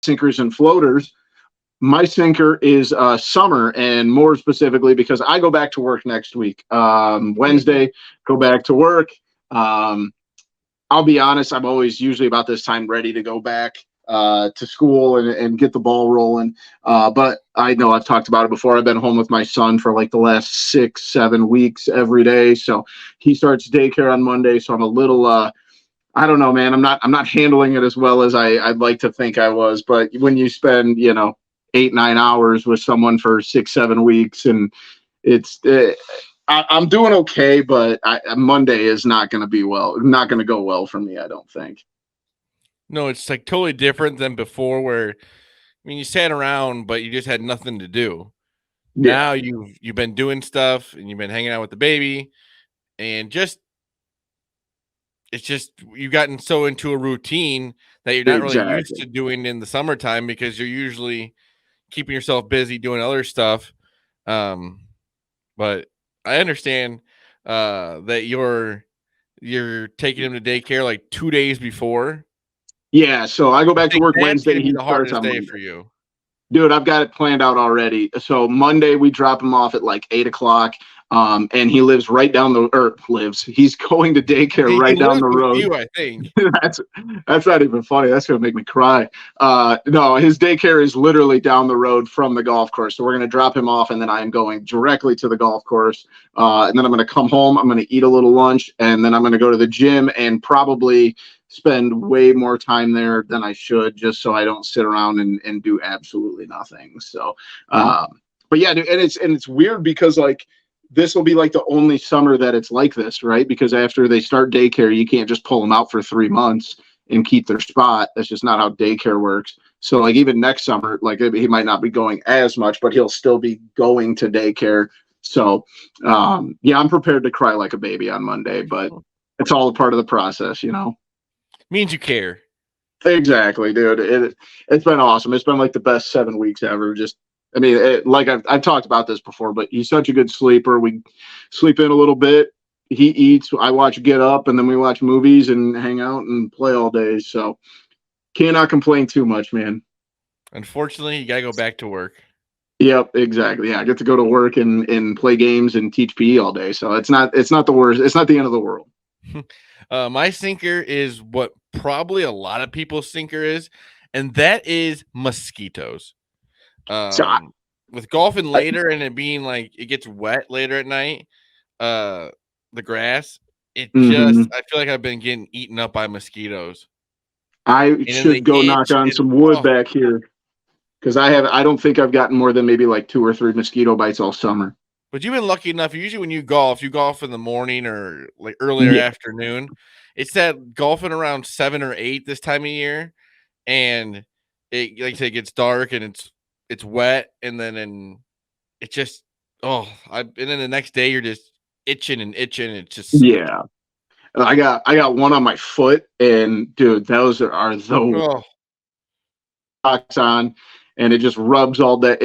sinkers and floaters. My sinker is summer, and more specifically because I go back to work next week. Wednesday, go back to work. I'll be honest, I'm always usually about this time ready to go back to school and get the ball rolling. But I know I've talked about it before. I've been home with my son for like the last 6-7 weeks every day. So he starts daycare on Monday. So I'm a little I don't know, man. I'm not handling it as well as I'd like to think I was. But when you spend, 8-9 hours with someone for 6-7 weeks, and it's I'm doing okay, but Monday is not going to not going to go well for me, I don't think. No, it's like totally different than before where, you sat around, but you just had nothing to do. Yeah. Now you've been doing stuff and you've been hanging out with the baby and it's just you've gotten so into a routine that you're not really used to doing in the summertime because you're usually keeping yourself busy doing other stuff. But I understand that you're taking him to daycare like 2 days before. Yeah, so I go back to work Wednesday. He the hardest day for you. Dude, I've got it planned out already. So Monday we drop him off at like 8 o'clock. And he lives right down he's going to daycare right down the road. You, I think. that's not even funny. That's gonna make me cry. No, his daycare is literally down the road from the golf course. So we're gonna drop him off, and then I'm going directly to the golf course. And then I'm gonna come home. I'm gonna eat a little lunch, and then I'm gonna go to the gym and probably spend way more time there than I should, just so I don't sit around and do absolutely nothing. So, but yeah, dude, and it's weird because like this will be like the only summer that it's like this, right? Because after they start daycare, you can't just pull them out for 3 months and keep their spot. That's just not how daycare works. So like even next summer, like he might not be going as much, but he'll still be going to daycare. So yeah, I'm prepared to cry like a baby on Monday, but it's all a part of the process, Means you care. Exactly, dude. It's been awesome. It's been like the best 7 weeks ever. Like I've talked about this before, but he's such a good sleeper. We sleep in a little bit. He eats. I watch Get Up, and then we watch movies and hang out and play all day. So cannot complain too much, man. Unfortunately, you gotta go back to work. Yep, exactly. Yeah, I get to go to work and play games and teach PE all day. So it's not the worst. It's not the end of the world. My sinker is what probably a lot of people's sinker is, and that is mosquitoes. With golfing later and it being like it gets wet later at night, the grass, I feel like I've been getting eaten up by mosquitoes. I should go knock on some wood back here because I don't think I've gotten more than maybe like 2 or 3 mosquito bites all summer. But you've been lucky enough. Usually when you golf in the morning or like earlier afternoon. It's that golfing around 7 or 8 this time of year, and it like I say, it gets dark and it's wet, and then it just and then the next day you're just itching and itching. It's just yeah. I got one on my foot, and dude, those are the socks on, and it just rubs all day.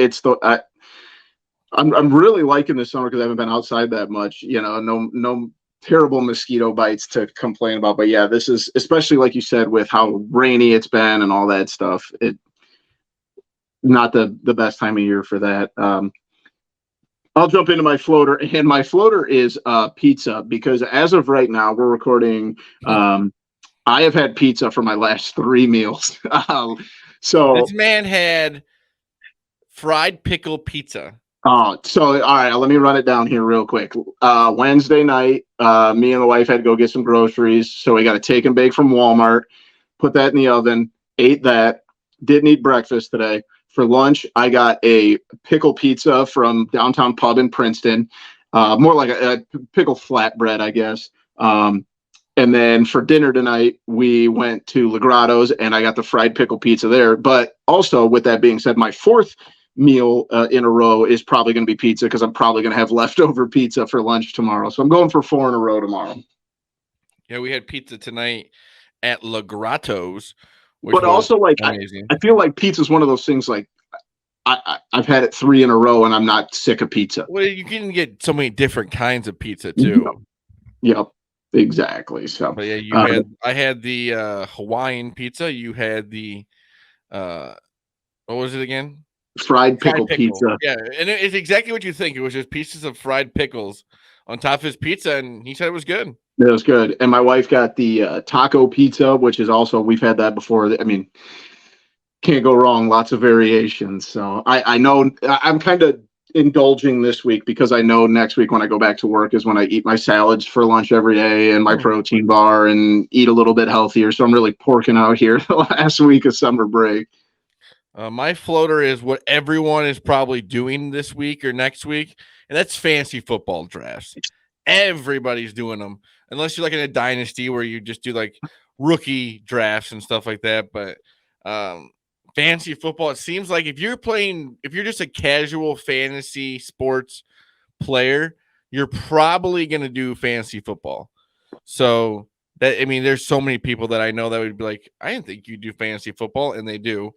I'm really liking this summer because I haven't been outside that much. No terrible mosquito bites to complain about. But yeah, this is especially like you said with how rainy it's been and all that stuff. It not the best time of year for that. I'll jump into my floater, and my floater is pizza because as of right now, we're recording. I have had pizza for my last 3 meals. So this man had fried pickle pizza. So all right, let me run it down here real quick. Wednesday night, me and the wife had to go get some groceries, so we got a take and bake from Walmart, put that in the oven, ate that, didn't eat breakfast today. For lunch, I got a pickle pizza from Downtown Pub in Princeton, more like a pickle flatbread, I guess. And then for dinner tonight, we went to Legrato's, and I got the fried pickle pizza there. But also, with that being said, my 4th meal in a row is probably going to be pizza because I'm probably going to have leftover pizza for lunch tomorrow. So I'm going for 4 in a row tomorrow. Yeah, we had pizza tonight at Legrato's. But also, like, I feel like pizza is one of those things, like, I've had it 3 in a row, and I'm not sick of pizza. Well, you can get so many different kinds of pizza, too. Yep, exactly. So, but yeah, I had the Hawaiian pizza. You had the What was it again? Fried pickle Fried pickle. pizza. Yeah, and it's exactly what you think. It was just pieces of fried pickles on top of his pizza, and he said it was good. It was good. And my wife got the taco pizza, which is also, we've had that before. I mean, can't go wrong. Lots of variations. So I know I'm kind of indulging this week because I know next week when I go back to work is when I eat my salads for lunch every day and my protein bar and eat a little bit healthier. So I'm really porking out here the last week of summer break. My floater is what everyone is probably doing this week or next week, and that's fantasy football drafts. Everybody's doing them, unless you're like in a dynasty where you just do like rookie drafts and stuff like that. But fantasy football, it seems like if you're just a casual fantasy sports player, you're probably going to do fantasy football. So that, I mean, there's so many people that I know that would be like, I didn't think you do fantasy football, and they do.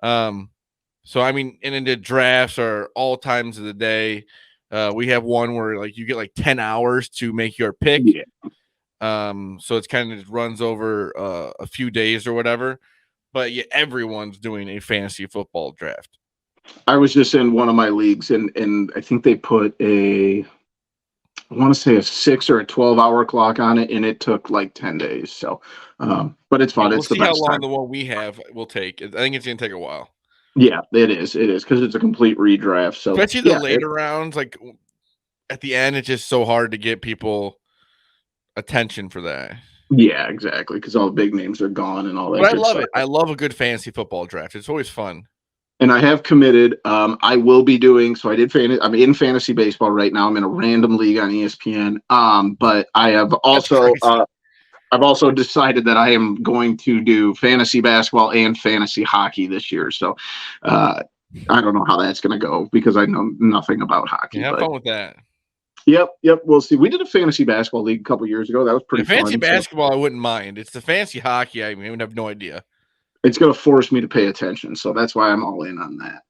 So I mean, and into drafts are all times of the day. We have one where like you get like 10 hours to make your pick. Yeah. So it's kind of just runs over a few days or whatever. But yeah, everyone's doing a fantasy football draft. I was just in one of my leagues and I think they put I want to say a 6 or a 12-hour clock on it, and it took like 10 days. So, but it's fun. We'll it's the see how best long time. the one we have will take. I think it's going to take a while. Yeah, it is. It is because it's a complete redraft. So, Especially the later rounds, like at the end, it's just so hard to get people attention for that. Yeah, exactly. Because all the big names are gone and all that. But I love stuff. it. I love a good fantasy football draft. It's always fun. And I have committed. I will be doing. So I did. I'm in fantasy baseball right now. I'm in a random league on ESPN. But I have also. I've also decided that I am going to do fantasy basketball and fantasy hockey this year. So I don't know how that's going to go because I know nothing about hockey. Yeah, have fun with that. Yep. We'll see. We did a fantasy basketball league a couple years ago. That was pretty fun. Fantasy basketball, I wouldn't mind. It's the fantasy hockey. I mean, I would have no idea. It's going to force me to pay attention. So that's why I'm all in on that.